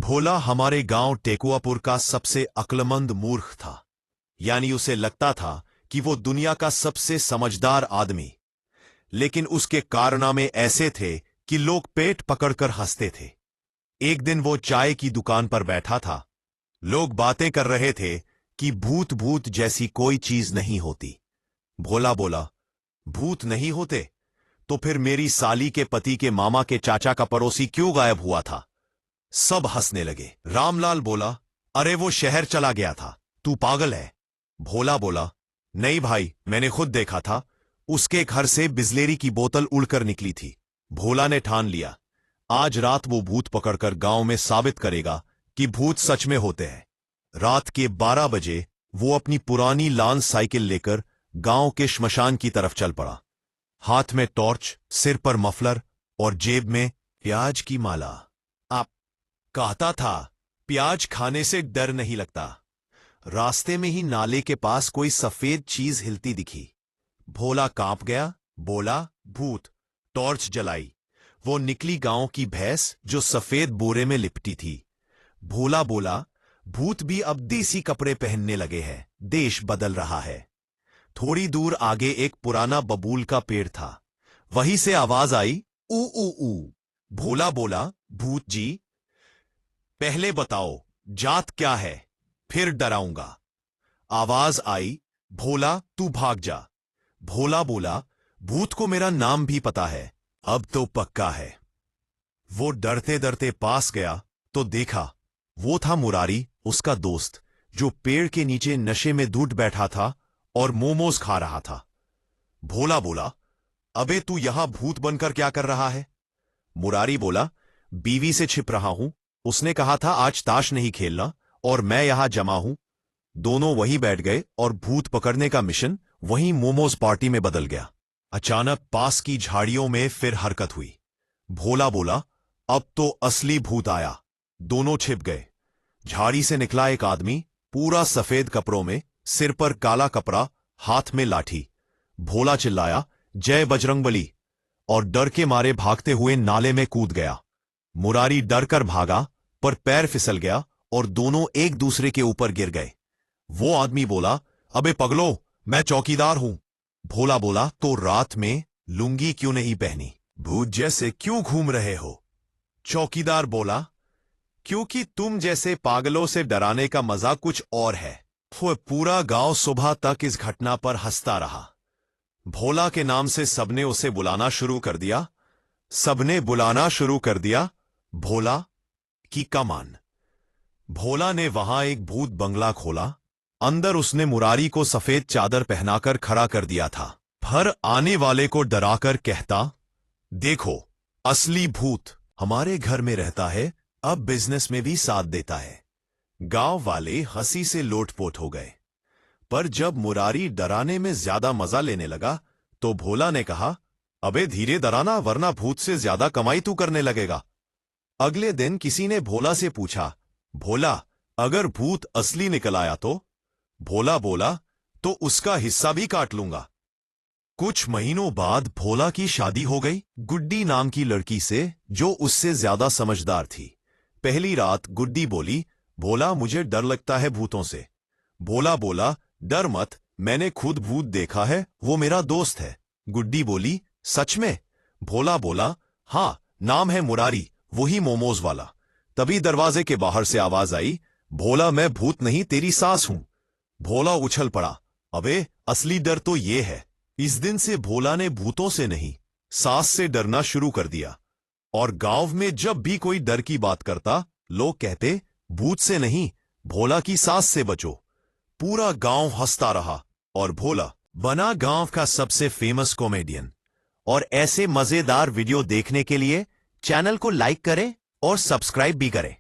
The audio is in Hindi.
भोला हमारे गांव टेकुआपुर का सबसे अक्लमंद मूर्ख था। यानी उसे लगता था कि वो दुनिया का सबसे समझदार आदमी। लेकिन उसके कारनामे ऐसे थे कि लोग पेट पकड़कर हंसते थे। एक दिन वो चाय की दुकान पर बैठा था। लोग बातें कर रहे थे कि भूत भूत जैसी कोई चीज नहीं होती। भोला बोला, भूत नहीं होते तो फिर मेरी साली के पति के मामा के चाचा का पड़ोसी क्यों गायब हुआ था? सब हंसने लगे। रामलाल बोला, अरे वो शहर चला गया था, तू पागल है। भोला बोला, नहीं भाई, मैंने खुद देखा था, उसके घर से बिस्लेरी की बोतल उड़कर निकली थी। भोला ने ठान लिया, आज रात वो भूत पकड़कर गांव में साबित करेगा कि भूत सच में होते हैं। रात के 12 बजे वो अपनी पुरानी लांस साइकिल लेकर गांव के श्मशान की तरफ चल पड़ा। हाथ में टॉर्च, सिर पर मफलर और जेब में प्याज की माला। आप कहता था, प्याज खाने से डर नहीं लगता। रास्ते में ही नाले के पास कोई सफेद चीज हिलती दिखी। भोला कांप गया, बोला, भूत। टॉर्च जलाई। वो निकली गांव की भैंस जो सफेद बोरे में लिपटी थी। भोला बोला, भूत भी अब देसी कपड़े पहनने लगे हैं, देश बदल रहा है। थोड़ी दूर आगे एक पुराना बबूल का पेड़ था। वहीं से आवाज आई, ऊ ऊ ऊ। भोला बोला, भूत जी, पहले बताओ जात क्या है, फिर डराऊंगा। आवाज आई, भोला तू भाग जा। भोला बोला, भूत को मेरा नाम भी पता है, अब तो पक्का है। वो डरते डरते पास गया तो देखा, वो था मुरारी, उसका दोस्त, जो पेड़ के नीचे नशे में धुत बैठा था और मोमोज खा रहा था। भोला बोला, अबे तू यहां भूत बनकर क्या कर रहा है? मुरारी बोला, बीवी से छिप रहा हूं, उसने कहा था आज ताश नहीं खेलना और मैं यहां जमा हूं। दोनों वहीं बैठ गए और भूत पकड़ने का मिशन वहीं मोमोज पार्टी में बदल गया। अचानक पास की झाड़ियों में फिर हरकत हुई। भोला बोला, अब तो असली भूत आया। दोनों छिप गए। झाड़ी से निकला एक आदमी, पूरा सफेद कपड़ों में, सिर पर काला कपड़ा, हाथ में लाठी। भोला चिल्लाया, जय बजरंगबली, और डर के मारे भागते हुए नाले में कूद गया। मुरारी डर कर भागा, पर पैर फिसल गया और दोनों एक दूसरे के ऊपर गिर गए। वो आदमी बोला, अबे पगलो, मैं चौकीदार हूं। भोला बोला, तो रात में लुंगी क्यों नहीं पहनी? भूत जैसे क्यों घूम रहे हो? चौकीदार बोला, क्योंकि तुम जैसे पागलों से डराने का मजा कुछ और है। वो पूरा गांव सुबह तक इस घटना पर हंसता रहा। भोला के नाम से सबने उसे बुलाना शुरू कर दिया। सबने बुलाना शुरू कर दिया, भोला की कमान। भोला ने वहां एक भूत बंगला खोला। अंदर उसने मुरारी को सफेद चादर पहनाकर खड़ा कर दिया था। हर आने वाले को डराकर कहता, देखो, असली भूत हमारे घर में रहता है, अब बिजनेस में भी साथ देता है। गांव वाले हंसी से लोटपोट हो गए। पर जब मुरारी डराने में ज्यादा मजा लेने लगा तो भोला ने कहा, अबे धीरे डराना वरना भूत से ज्यादा कमाई तू करने लगेगा। अगले दिन किसी ने भोला से पूछा, भोला अगर भूत असली निकल आया तो? भोला बोला, तो उसका हिस्सा भी काट लूंगा। कुछ महीनों बाद भोला की शादी हो गई, गुड्डी नाम की लड़की से, जो उससे ज्यादा समझदार थी। पहली रात गुड्डी बोली, भोला मुझे डर लगता है भूतों से। भोला बोला, डर मत, मैंने खुद भूत देखा है, वो मेरा दोस्त है। गुड्डी बोली, सच में? भोला बोला, हाँ, नाम है मुरारी, वही मोमोज वाला। तभी दरवाजे के बाहर से आवाज आई, भोला मैं भूत नहीं तेरी सास हूं। भोला उछल पड़ा, अबे असली डर तो ये है। इस दिन से भोला ने भूतों से नहीं, सास से डरना शुरू कर दिया। और गांव में जब भी कोई डर की बात करता, लोग कहते, भूत से नहीं, भोला की सास से बचो। पूरा गांव हंसता रहा और भोला बना गांव का सबसे फेमस कॉमेडियन। और ऐसे मजेदार वीडियो देखने के लिए चैनल को लाइक करें और सब्सक्राइब भी करें।